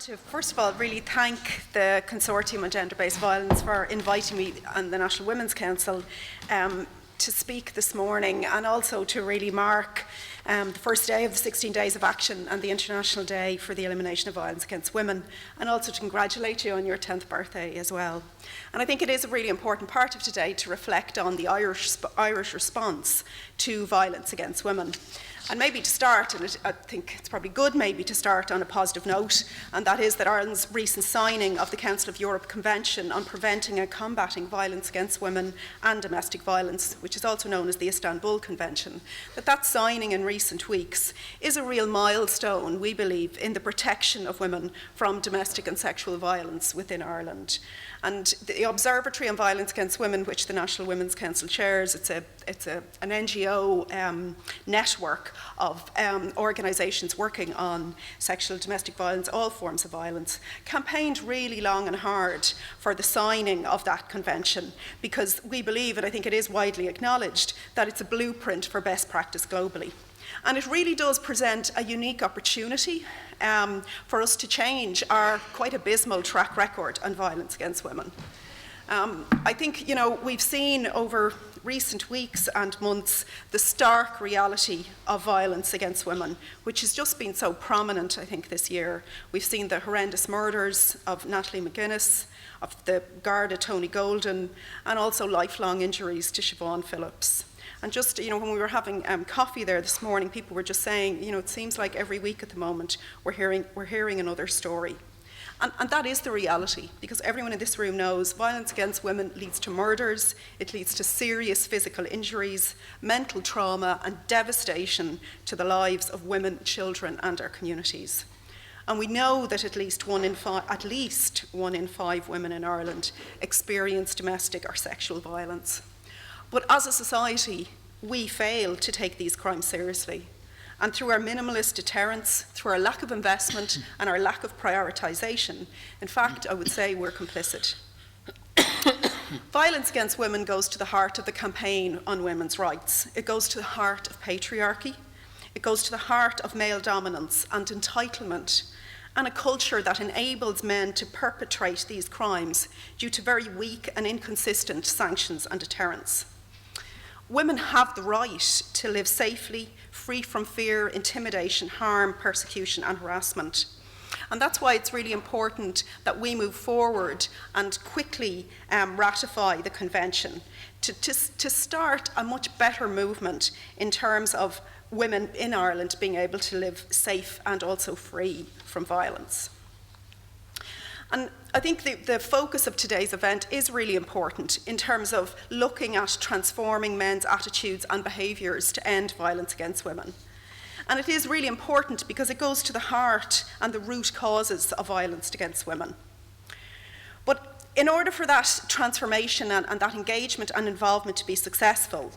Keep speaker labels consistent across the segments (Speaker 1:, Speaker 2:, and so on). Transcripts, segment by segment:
Speaker 1: to, first of all, really thank the Consortium on Gender-Based Violence for inviting me and the National Women's Council to speak this morning, and also to really mark the first day of the 16 Days of Action and the International Day for the Elimination of Violence Against Women, and also to congratulate you on your 10th birthday as well. And I think it is a really important part of today to reflect on the Irish response to violence against women. And maybe to start, and I think it's probably good maybe to start on a positive note, and that is that Ireland's recent signing of the Council of Europe Convention on Preventing and Combating Violence Against Women and Domestic Violence, which is also known as the Istanbul Convention, that signing in recent weeks is a real milestone, we believe, in the protection of women from domestic and sexual violence within Ireland. And the Observatory on Violence Against Women, which the National Women's Council chairs, it's an NGO network of organisations working on sexual domestic violence, all forms of violence, campaigned really long and hard for the signing of that convention, because we believe, and I think it is widely acknowledged, that it's a blueprint for best practice globally. And it really does present a unique opportunity for us to change our quite abysmal track record on violence against women. I think, we've seen over recent weeks and months the stark reality of violence against women, which has just been so prominent, I think, this year. We've seen the horrendous murders of Natalie McGuinness, of the Garda Tony Golden, and also lifelong injuries to Siobhan Phillips. And just, when we were having coffee there this morning, people were just saying, it seems like every week at the moment we're hearing another story. And that is the reality, because everyone in this room knows violence against women leads to murders, it leads to serious physical injuries, mental trauma, and devastation to the lives of women, children, and our communities. And we know that at least one in five women in Ireland experience domestic or sexual violence. But as a society, we fail to take these crimes seriously. And through our minimalist deterrence, through our lack of investment and our lack of prioritisation, in fact, I would say we're complicit. Violence against women goes to the heart of the campaign on women's rights. It goes to the heart of patriarchy. It goes to the heart of male dominance and entitlement, and a culture that enables men to perpetrate these crimes due to very weak and inconsistent sanctions and deterrence. Women have the right to live safely, free from fear, intimidation, harm, persecution, and harassment. And that's why it's really important that we move forward and quickly ratify the convention to start a much better movement in terms of women in Ireland being able to live safe and also free from violence. And I think the focus of today's event is really important in terms of looking at transforming men's attitudes and behaviours to end violence against women. And it is really important because it goes to the heart and the root causes of violence against women. But in order for that transformation and that engagement and involvement to be successful,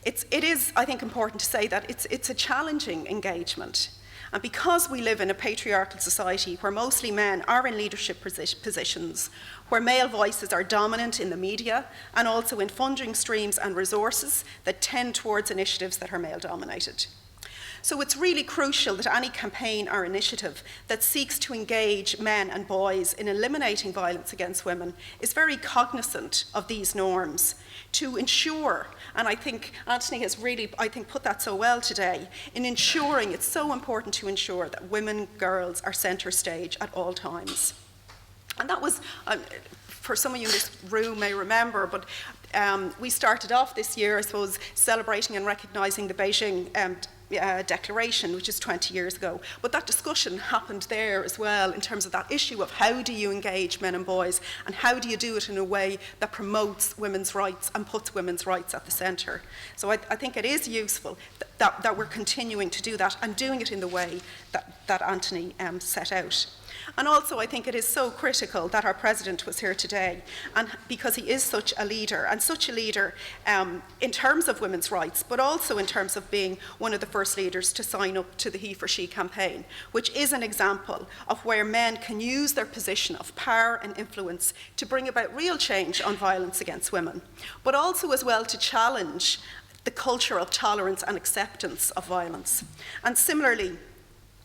Speaker 1: it is, I think, important to say that it's a challenging engagement. And because we live in a patriarchal society where mostly men are in leadership positions, where male voices are dominant in the media and also in funding streams and resources that tend towards initiatives that are male-dominated. So it's really crucial that any campaign or initiative that seeks to engage men and boys in eliminating violence against women is very cognizant of these norms to ensure, and I think Anthony has really, put that so well today, in ensuring, it's so important to ensure that women, girls are centre stage at all times. And that was, for some of you in this room may remember, but we started off this year, I suppose, celebrating and recognising the Beijing Declaration, which is 20 years ago. But that discussion happened there as well in terms of that issue of how do you engage men and boys and how do you do it in a way that promotes women's rights and puts women's rights at the centre. So I think it is useful that we're continuing to do that and doing it in the way that Anthony set out. And also I think it is so critical that our President was here today, and because he is such a leader in terms of women's rights, but also in terms of being one of the first leaders to sign up to the He for She campaign, which is an example of where men can use their position of power and influence to bring about real change on violence against women, but also as well to challenge the culture of tolerance and acceptance of violence. And similarly,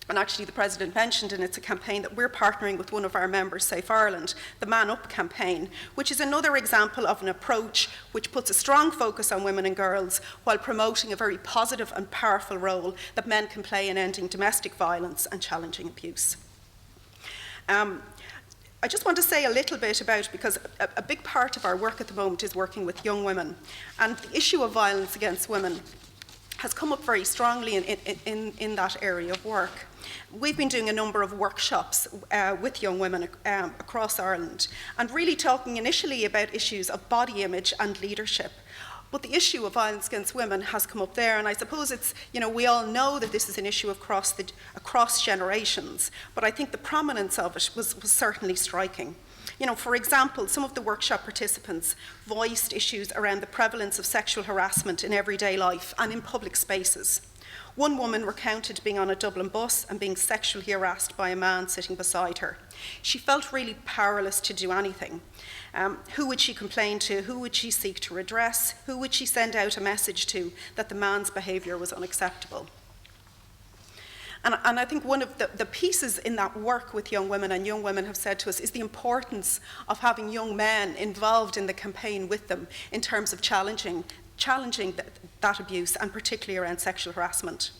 Speaker 1: And actually the President mentioned, and it's a campaign that we're partnering with one of our members, Safe Ireland, the Man Up campaign, which is another example of an approach which puts a strong focus on women and girls while promoting a very positive and powerful role that men can play in ending domestic violence and challenging abuse. I just want to say a little bit about, because a big part of our work at the moment is working with young women, and the issue of violence against women has come up very strongly in that area of work. We've been doing a number of workshops with young women across Ireland, and really talking initially about issues of body image and leadership. But the issue of violence against women has come up there, and I suppose it's, we all know that this is an issue across generations, but I think the prominence of it was certainly striking. For example, some of the workshop participants voiced issues around the prevalence of sexual harassment in everyday life and in public spaces. One woman recounted being on a Dublin bus and being sexually harassed by a man sitting beside her. She felt really powerless to do anything. Who would she complain to? Who would she seek to redress? Who would she send out a message to that the man's behaviour was unacceptable? And I think one of the pieces in that work with young women, and young women have said to us, is the importance of having young men involved in the campaign with them in terms of challenging that abuse, and particularly around sexual harassment.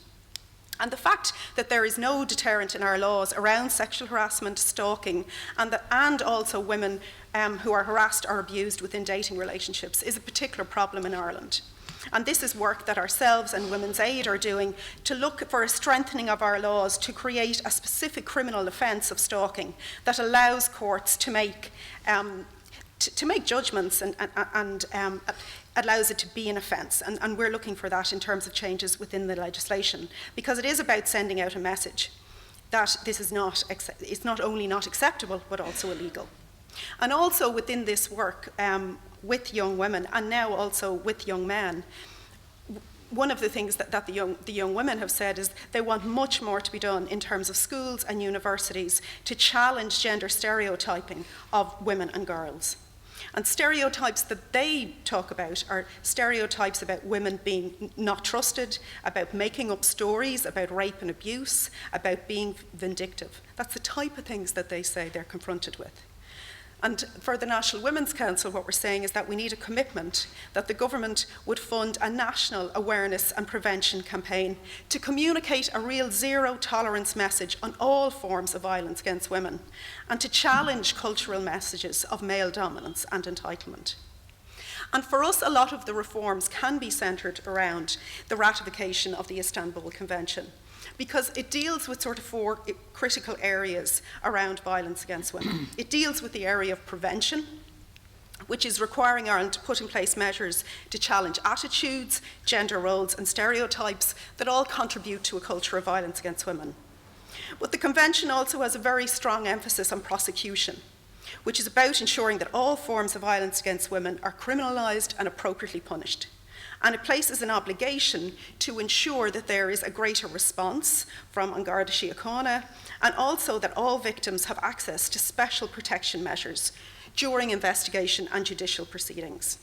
Speaker 1: And the fact that there is no deterrent in our laws around sexual harassment, stalking, and also women who are harassed or abused within dating relationships is a particular problem in Ireland. And this is work that ourselves and Women's Aid are doing to look for a strengthening of our laws to create a specific criminal offence of stalking that allows courts to make judgments and allows it to be an offence. And we're looking for that in terms of changes within the legislation, because it is about sending out a message that this is it's not only not acceptable, but also illegal. And also within this work, with young women, and now also with young men, one of the things that the young women have said is they want much more to be done in terms of schools and universities to challenge gender stereotyping of women and girls. And stereotypes that they talk about are stereotypes about women being not trusted, about making up stories about rape and abuse, about being vindictive. That's the type of things that they say they're confronted with. And for the National Women's Council, what we're saying is that we need a commitment that the government would fund a national awareness and prevention campaign to communicate a real zero tolerance message on all forms of violence against women, and to challenge cultural messages of male dominance and entitlement. And for us, a lot of the reforms can be centred around the ratification of the Istanbul Convention, because it deals with sort of four critical areas around violence against women. It deals with the area of prevention, which is requiring Ireland to put in place measures to challenge attitudes, gender roles and stereotypes that all contribute to a culture of violence against women. But the Convention also has a very strong emphasis on prosecution, which is about ensuring that all forms of violence against women are criminalised and appropriately punished. And it places an obligation to ensure that there is a greater response from Orla O Connor, and also that all victims have access to special protection measures during investigation and judicial proceedings.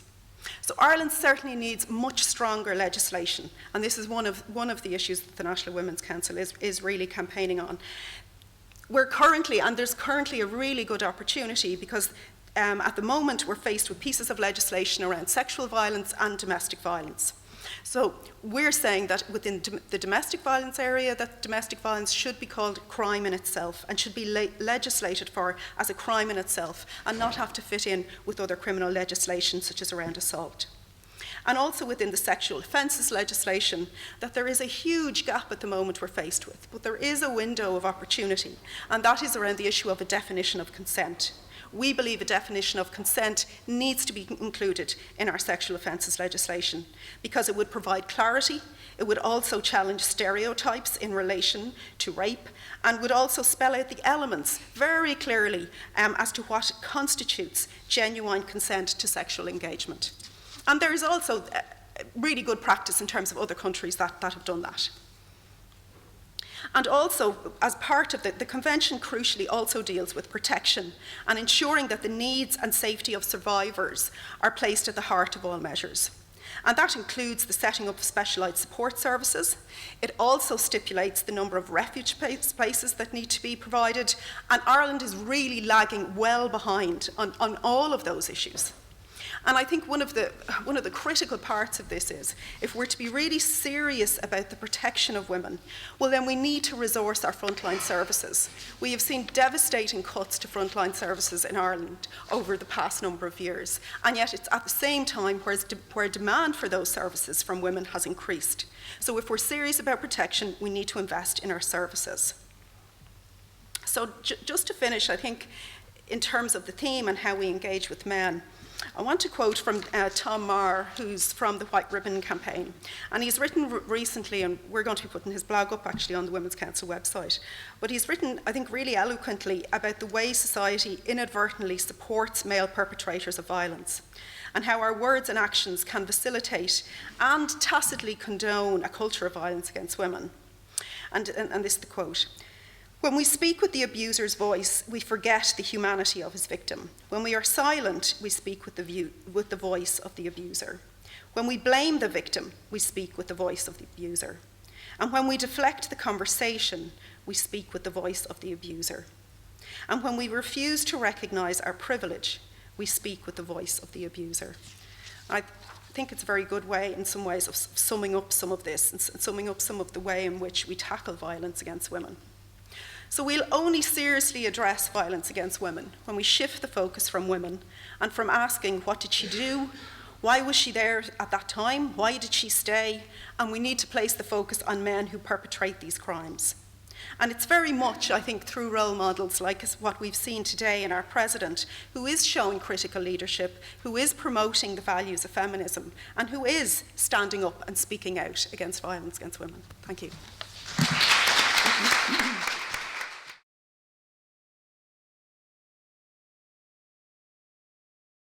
Speaker 1: So Ireland certainly needs much stronger legislation, and this is one of the issues that the National Women's Council is really campaigning on. There's currently a really good opportunity, because at the moment, we're faced with pieces of legislation around sexual violence and domestic violence. So we're saying that within the domestic violence area, that domestic violence should be called crime in itself and should be legislated for as a crime in itself, and not have to fit in with other criminal legislation such as around assault. And also within the sexual offences legislation, that there is a huge gap at the moment we're faced with, but there is a window of opportunity, and that is around the issue of a definition of consent. We believe a definition of consent needs to be included in our sexual offences legislation, because it would provide clarity, it would also challenge stereotypes in relation to rape, and would also spell out the elements very clearly as to what constitutes genuine consent to sexual engagement. And there is also really good practice in terms of other countries that have done that. And also, as part of the Convention crucially also deals with protection and ensuring that the needs and safety of survivors are placed at the heart of all measures. And that includes the setting up of specialised support services. It also stipulates the number of refuge places that need to be provided. And Ireland is really lagging well behind on all of those issues. And I think one of the critical parts of this is, if we're to be really serious about the protection of women, well then we need to resource our frontline services. We have seen devastating cuts to frontline services in Ireland over the past number of years, and yet it's at the same time where demand for those services from women has increased. So if we're serious about protection, we need to invest in our services. So just to finish, I think, in terms of the theme and how we engage with men, I want to quote from Tom Marr, who's from the White Ribbon Campaign. And he's written recently, and we're going to be putting his blog up actually on the Women's Council website, but he's written, I think, really eloquently about the way society inadvertently supports male perpetrators of violence, and how our words and actions can facilitate and tacitly condone a culture of violence against women. And this is the quote. When we speak with the abuser's voice, we forget the humanity of his victim. When we are silent, we speak with the voice of the abuser. When we blame the victim, we speak with the voice of the abuser. And when we deflect the conversation, we speak with the voice of the abuser. And when we refuse to recognise our privilege, we speak with the voice of the abuser. I think it's a very good way, in some ways, of summing up some of this and summing up some of the way in which we tackle violence against women. So we'll only seriously address violence against women when we shift the focus from women and from asking, what did she do? Why was she there at that time? Why did she stay? And we need to place the focus on men who perpetrate these crimes. And it's very much, I think, through role models like what we've seen today in our president, who is showing critical leadership, who is promoting the values of feminism, and who is standing up and speaking out against violence against women. Thank you.